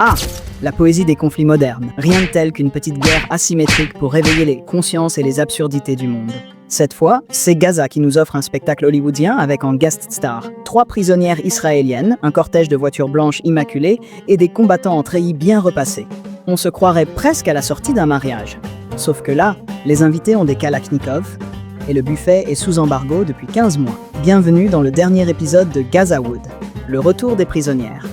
Ah, la poésie des conflits modernes. Rien de tel qu'une petite guerre asymétrique pour réveiller les consciences et les absurdités du monde. Cette fois, c'est Gaza qui nous offre un spectacle hollywoodien avec en guest star 3 prisonnières israéliennes, un cortège de voitures blanches immaculées et des combattants en treillis bien repassés. On se croirait presque à la sortie d'un mariage. Sauf que là, les invités ont des Kalachnikov et le buffet est sous embargo depuis 15 mois. Bienvenue dans le dernier épisode de Gazawood, le retour des prisonnières.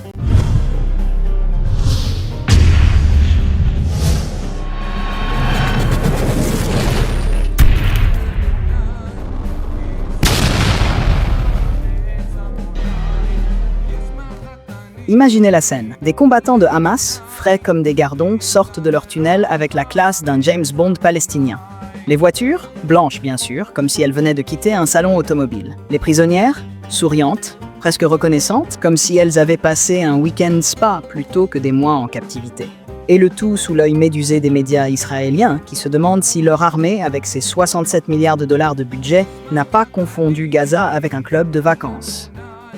Imaginez la scène. Des combattants de Hamas, frais comme des gardons, sortent de leur tunnel avec la classe d'un James Bond palestinien. Les voitures, blanches bien sûr, comme si elles venaient de quitter un salon automobile. Les prisonnières, souriantes, presque reconnaissantes, comme si elles avaient passé un week-end spa plutôt que des mois en captivité. Et le tout sous l'œil médusé des médias israéliens qui se demandent si leur armée, avec ses 67 milliards de dollars de budget, n'a pas confondu Gaza avec un club de vacances.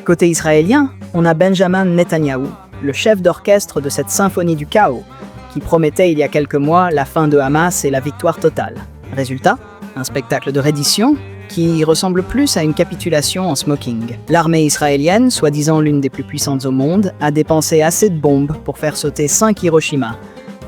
Côté israélien, on a Benjamin Netanyahou, le chef d'orchestre de cette symphonie du chaos, qui promettait il y a quelques mois la fin de Hamas et la victoire totale. Résultat, un spectacle de reddition qui ressemble plus à une capitulation en smoking. L'armée israélienne, soi-disant l'une des plus puissantes au monde, a dépensé assez de bombes pour faire sauter 5 Hiroshima,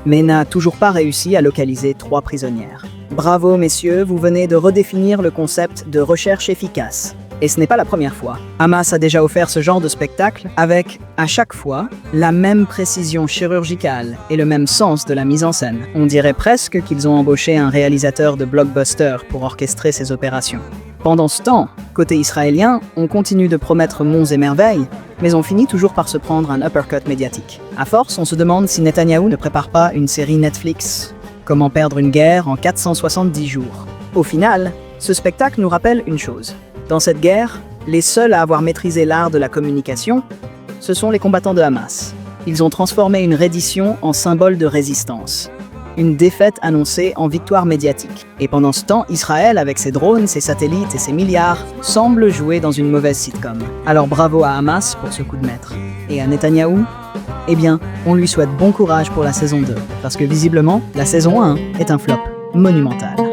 mais n'a toujours pas réussi à localiser 3 prisonnières. Bravo messieurs, vous venez de redéfinir le concept de recherche efficace. Et ce n'est pas la première fois. Hamas a déjà offert ce genre de spectacle avec, à chaque fois, la même précision chirurgicale et le même sens de la mise en scène. On dirait presque qu'ils ont embauché un réalisateur de blockbuster pour orchestrer ces opérations. Pendant ce temps, côté israélien, on continue de promettre monts et merveilles, mais on finit toujours par se prendre un uppercut médiatique. À force, on se demande si Netanyahou ne prépare pas une série Netflix. Comment perdre une guerre en 470 jours. Au final, ce spectacle nous rappelle une chose. Dans cette guerre, les seuls à avoir maîtrisé l'art de la communication, ce sont les combattants de Hamas. Ils ont transformé une reddition en symbole de résistance. Une défaite annoncée en victoire médiatique. Et pendant ce temps, Israël, avec ses drones, ses satellites et ses milliards, semble jouer dans une mauvaise sitcom. Alors bravo à Hamas pour ce coup de maître. Et à Netanyahou, eh bien, on lui souhaite bon courage pour la saison 2. Parce que visiblement, la saison 1 est un flop monumental.